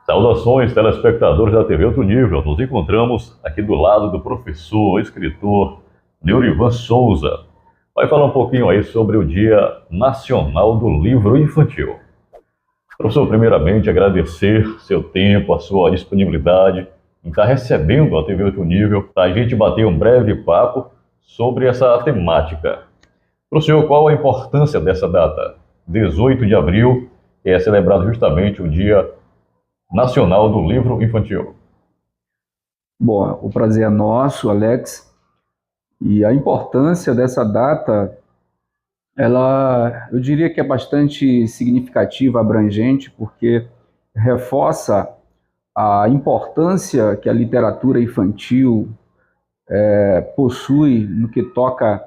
Saudações, telespectadores da TV Outro Nível. Nos encontramos aqui do lado do professor, escritor Neurivan Souza. Vai falar um pouquinho aí sobre o Dia Nacional do Livro Infantil. Professor, primeiramente agradecer seu tempo, a sua disponibilidade em estar recebendo a TV Outro Nível para a gente bater um breve papo sobre essa temática. Professor, qual a importância dessa data? 18 de abril, que é celebrado justamente o Dia Nacional do Livro Infantil. Bom, o prazer é nosso, Alex, e a importância dessa data, eu diria que é bastante significativa, abrangente, porque reforça a importância que a literatura infantil possui no que toca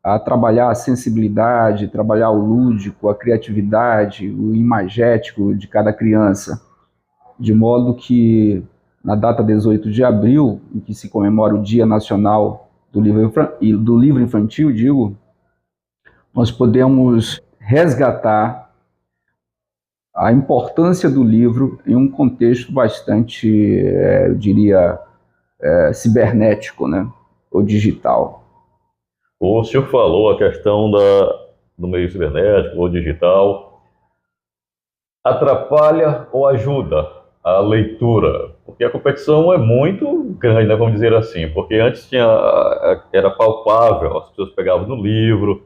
a trabalhar a sensibilidade, trabalhar o lúdico, a criatividade, o imagético de cada criança. De modo que, na data 18 de abril, em que se comemora o Dia Nacional do Livro Infantil, nós podemos resgatar a importância do livro em um contexto bastante, eu diria, cibernético, né? Ou digital. O senhor falou a questão do meio cibernético ou digital. Atrapalha ou ajuda a leitura? Porque a competição é muito grande, né, vamos dizer assim, porque antes era palpável, as pessoas pegavam no livro,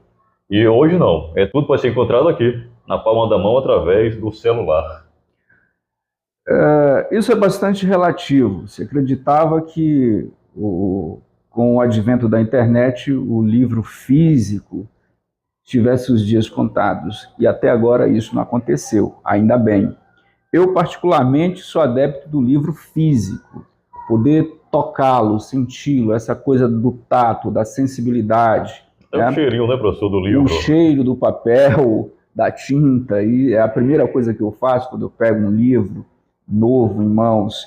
e hoje não, tudo pode ser encontrado aqui, na palma da mão, através do celular. Isso é bastante relativo. Se acreditava que, com o advento da internet, o livro físico tivesse os dias contados, e até agora isso não aconteceu, ainda bem. Eu, particularmente, sou adepto do livro físico, poder tocá-lo, senti-lo, essa coisa do tato, da sensibilidade. É o cheirinho, né, professor, do livro? O cheiro do papel, da tinta, e é a primeira coisa que eu faço quando eu pego um livro novo em mãos.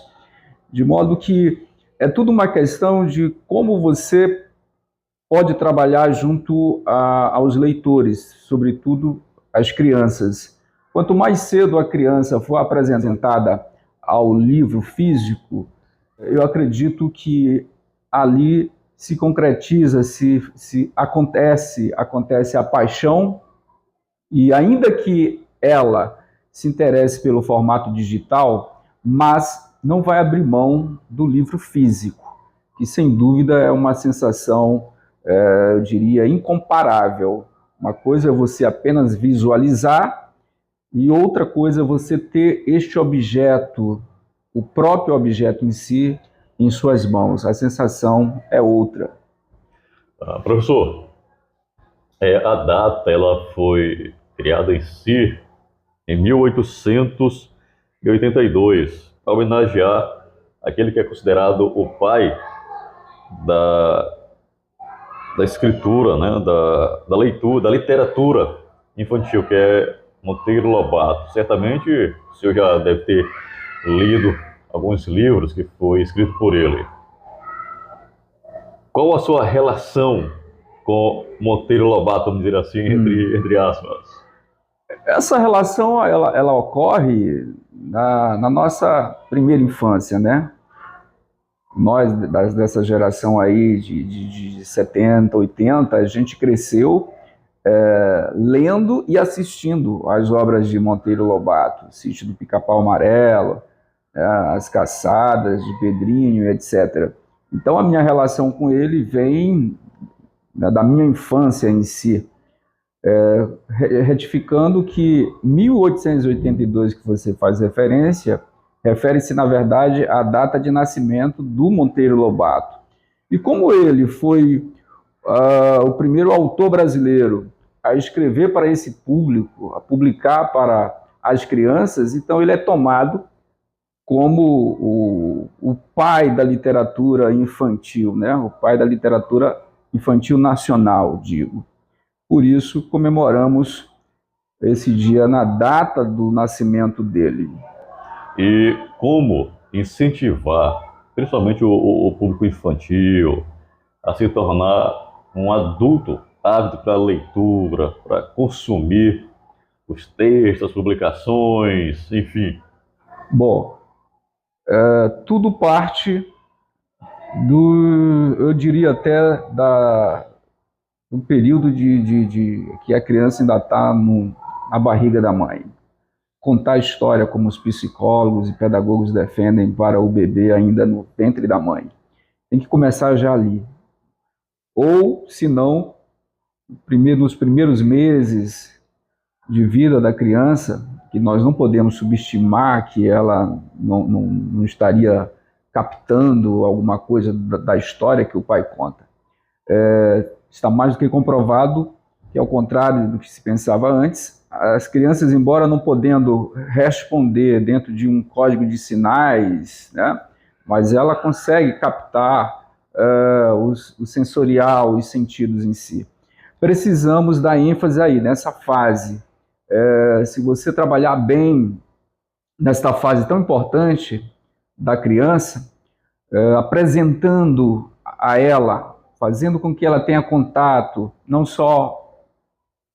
De modo que é tudo uma questão de como você pode trabalhar junto aos leitores, sobretudo as crianças. Quanto mais cedo a criança for apresentada ao livro físico, eu acredito que ali se concretiza, se acontece a paixão, e ainda que ela se interesse pelo formato digital, mas não vai abrir mão do livro físico, que sem dúvida é uma sensação, eu diria, incomparável. Uma coisa é você apenas visualizar e outra coisa é você ter este objeto, o próprio objeto em si, em suas mãos. A sensação é outra. Professor, a data ela foi criada em si em 1882, para homenagear aquele que é considerado o pai da escritura, né, da leitura, da literatura infantil, que é Monteiro Lobato. Certamente o senhor já deve ter lido alguns livros que foi escrito por ele. Qual a sua relação com Monteiro Lobato, vamos dizer assim, entre aspas? Essa relação ela ocorre na nossa primeira infância, né? Nós, dessa geração aí de 70, 80, a gente cresceu lendo e assistindo às obras de Monteiro Lobato, Sítio do Pica-Pau Amarelo, As Caçadas de Pedrinho, etc. Então a minha relação com ele vem da minha infância em si. Retificando que 1882, que você faz referência, refere-se, na verdade, à data de nascimento do Monteiro Lobato. E como ele foi o primeiro autor brasileiro a escrever para esse público, a publicar para as crianças, então ele é tomado como o pai da literatura infantil, né? O pai da literatura infantil nacional, digo. Por isso, comemoramos esse dia na data do nascimento dele. E como incentivar, principalmente o público infantil, a se tornar um adulto ávido para a leitura, para consumir os textos, as publicações, enfim? Bom, tudo parte eu diria até do período que a criança ainda está na barriga da mãe. Contar a história como os psicólogos e pedagogos defendem para o bebê ainda no ventre da mãe. Tem que começar já ali. Ou, se não, nos primeiros meses de vida da criança, que nós não podemos subestimar que ela não estaria captando alguma coisa da história que o pai conta. Está mais do que comprovado que, ao contrário do que se pensava antes, as crianças, embora não podendo responder dentro de um código de sinais, né, mas ela consegue captar o sensorial, os sentidos em si. Precisamos dar ênfase aí, nessa fase. Se você trabalhar bem nesta fase tão importante da criança, apresentando a ela, fazendo com que ela tenha contato, não só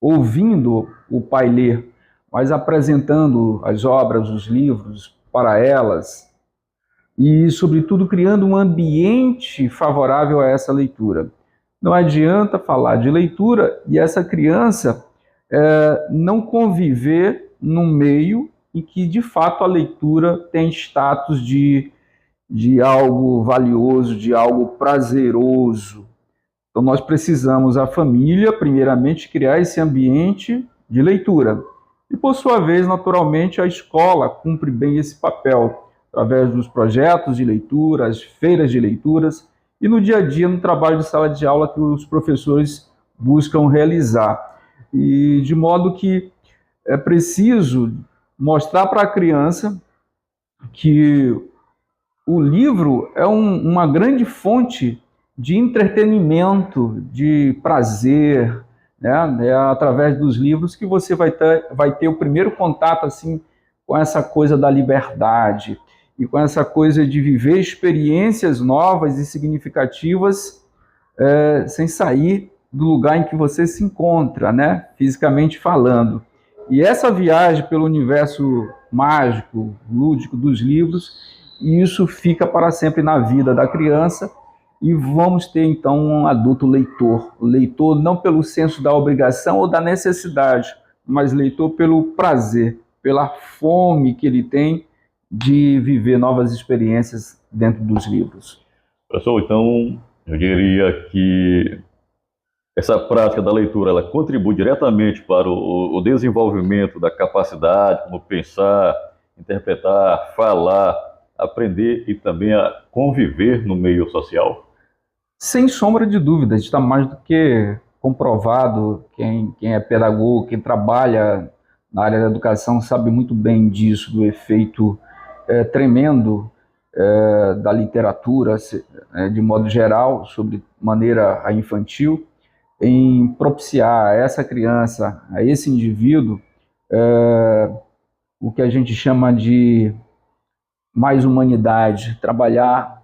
ouvindo o pai ler, mas apresentando as obras, os livros para elas e, sobretudo, criando um ambiente favorável a essa leitura. Não adianta falar de leitura e essa criança não conviver num meio em que, de fato, a leitura tem status de algo valioso, de algo prazeroso. Então, nós precisamos, a família, primeiramente, criar esse ambiente de leitura. E, por sua vez, naturalmente, a escola cumpre bem esse papel, através dos projetos de leitura, as feiras de leituras, e no dia a dia, no trabalho de sala de aula que os professores buscam realizar. E de modo que é preciso mostrar para a criança que o livro é uma grande fonte de entretenimento, de prazer, né? É através dos livros que você vai ter o primeiro contato assim, com essa coisa da liberdade e com essa coisa de viver experiências novas e significativas sem sair do lugar em que você se encontra, né? Fisicamente falando. E essa viagem pelo universo mágico, lúdico dos livros, isso fica para sempre na vida da criança. E vamos ter, então, um adulto leitor. Leitor não pelo senso da obrigação ou da necessidade, mas leitor pelo prazer, pela fome que ele tem de viver novas experiências dentro dos livros. Professor, então, eu diria que essa prática da leitura, ela contribui diretamente para o desenvolvimento da capacidade, como pensar, interpretar, falar, aprender e também a conviver no meio social? Sem sombra de dúvidas, está mais do que comprovado. Quem é pedagogo, quem trabalha na área da educação sabe muito bem disso, do efeito tremendo da literatura, de modo geral, sobre maneira infantil, em propiciar a essa criança, a esse indivíduo, o que a gente chama de mais humanidade, trabalhar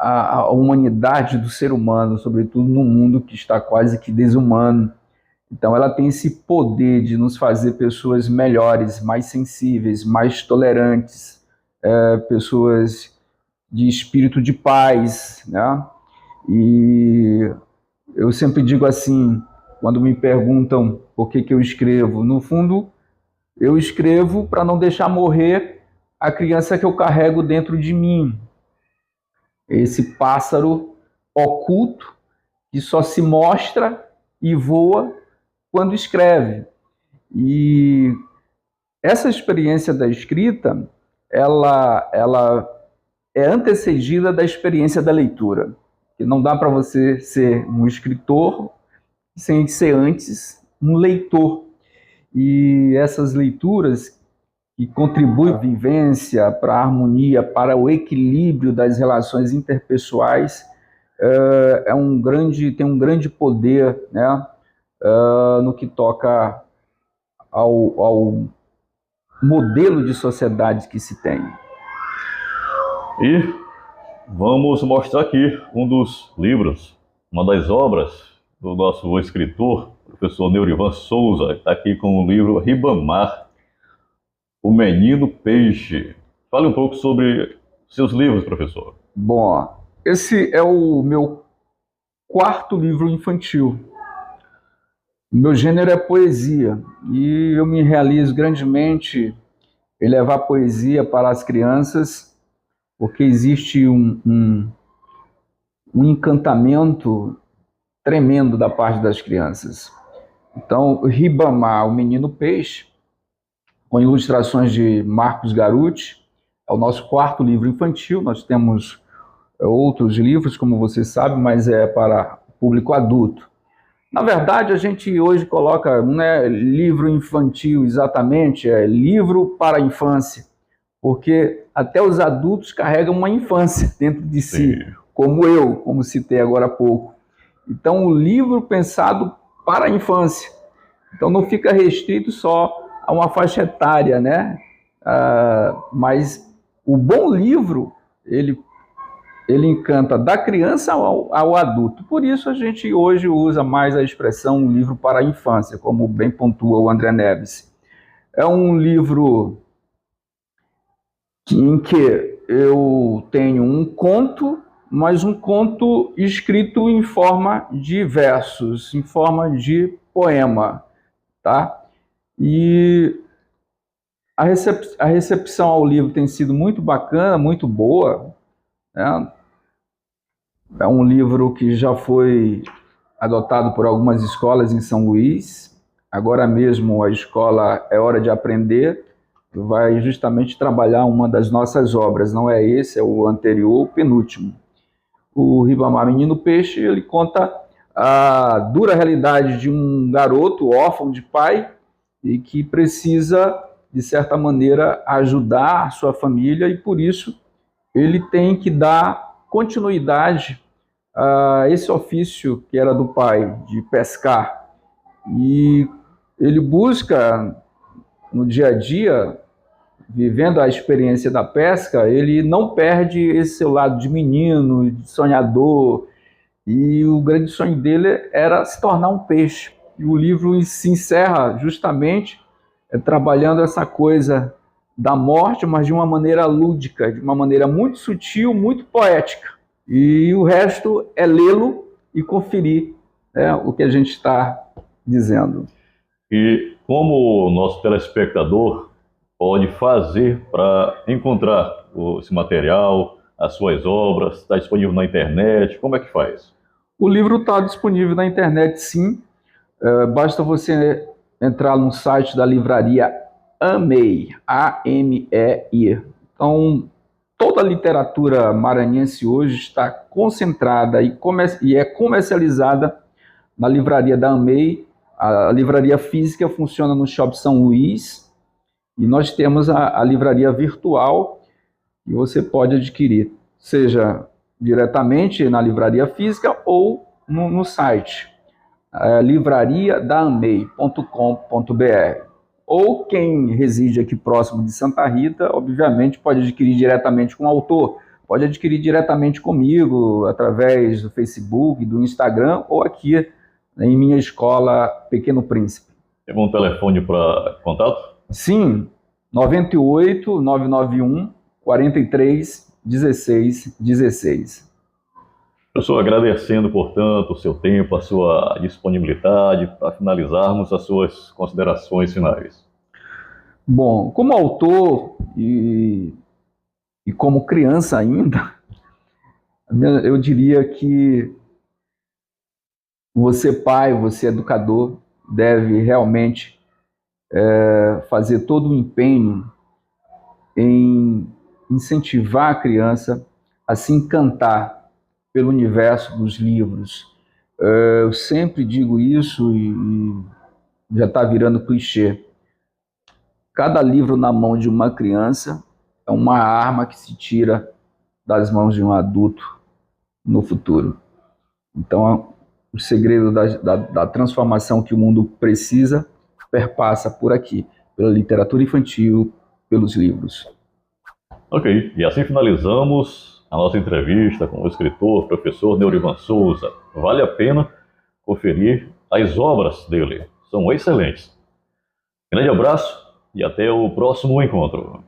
a humanidade do ser humano, sobretudo num mundo que está quase que desumano. Então ela tem esse poder de nos fazer pessoas melhores, mais sensíveis, mais tolerantes, pessoas de espírito de paz, né? E eu sempre digo assim, quando me perguntam por que eu escrevo, no fundo, eu escrevo para não deixar morrer a criança que eu carrego dentro de mim. Esse pássaro oculto que só se mostra e voa quando escreve. E essa experiência da escrita, ela é antecedida da experiência da leitura. Que não dá para você ser um escritor sem ser antes um leitor. E essas leituras que contribuem para a vivência, para a harmonia, para o equilíbrio das relações interpessoais, tem um grande poder, né, no que toca ao modelo de sociedade que se tem. E vamos mostrar aqui um dos livros, uma das obras do nosso escritor, professor Neurivan Souza, está aqui com o livro Ribamar, O Menino Peixe. Fale um pouco sobre seus livros, professor? Bom, esse é o meu quarto livro infantil. O meu gênero é poesia e eu me realizo grandemente em levar poesia para as crianças, porque existe um encantamento tremendo da parte das crianças. Então, Ribamar, o Menino Peixe, com ilustrações de Marcos Garuti, é o nosso quarto livro infantil. Nós temos outros livros, como você sabe, mas é para público adulto. Na verdade, a gente hoje coloca, não é livro infantil exatamente, é livro para a infância, porque até os adultos carregam uma infância dentro de si, como citei agora há pouco. Então, o livro pensado para a infância. Então, não fica restrito só a uma faixa etária, né? Mas o bom livro, ele encanta da criança ao adulto. Por isso, a gente hoje usa mais a expressão livro para a infância, como bem pontua o André Neves. É um livro em que eu tenho um conto, mas um conto escrito em forma de versos, em forma de poema, tá? E a recepção ao livro tem sido muito bacana, muito boa, né? É um livro que já foi adotado por algumas escolas em São Luís. Agora mesmo a escola É Hora de Aprender vai justamente trabalhar uma das nossas obras, não é esse, é o anterior, o penúltimo. O Ribamar Menino Peixe, ele conta a dura realidade de um garoto órfão de pai e que precisa, de certa maneira, ajudar a sua família e, por isso, ele tem que dar continuidade a esse ofício que era do pai, de pescar. E ele busca, no dia a dia, vivendo a experiência da pesca, ele não perde esse seu lado de menino, de sonhador, e o grande sonho dele era se tornar um peixe. E o livro se encerra justamente trabalhando essa coisa da morte, mas de uma maneira lúdica, de uma maneira muito sutil, muito poética. E o resto é lê-lo e conferir, né, o que a gente está dizendo. E como o nosso telespectador pode fazer para encontrar esse material, as suas obras? Está disponível na internet? Como é que faz? O livro está disponível na internet, sim. Basta você entrar no site da livraria AMEI, A-M-E-I. Então, toda a literatura maranhense hoje está concentrada e é comercializada na livraria da AMEI. A livraria física funciona no Shopping São Luís, e nós temos a livraria virtual, que você pode adquirir, seja diretamente na livraria física ou no site, livrariadaamei.com.br. Ou quem reside aqui próximo de Santa Rita, obviamente, pode adquirir diretamente com o autor, pode adquirir diretamente comigo, através do Facebook, do Instagram, ou aqui em minha escola Pequeno Príncipe. Tem um telefone para contato? Sim, 98 991 43 16 16. Professor, agradecendo, portanto, o seu tempo, a sua disponibilidade, para finalizarmos as suas considerações finais. Bom, como autor e como criança ainda, eu diria que você, pai, você, educador, deve realmente fazer todo o empenho em incentivar a criança a se encantar pelo universo dos livros. Eu sempre digo isso e já está virando clichê. Cada livro na mão de uma criança é uma arma que se tira das mãos de um adulto no futuro. Então, o segredo da transformação que o mundo precisa perpassa por aqui, pela literatura infantil, pelos livros. Ok, e assim finalizamos a nossa entrevista com o escritor, professor Neurivan Souza. Vale a pena conferir as obras dele, são excelentes. Grande abraço e até o próximo encontro.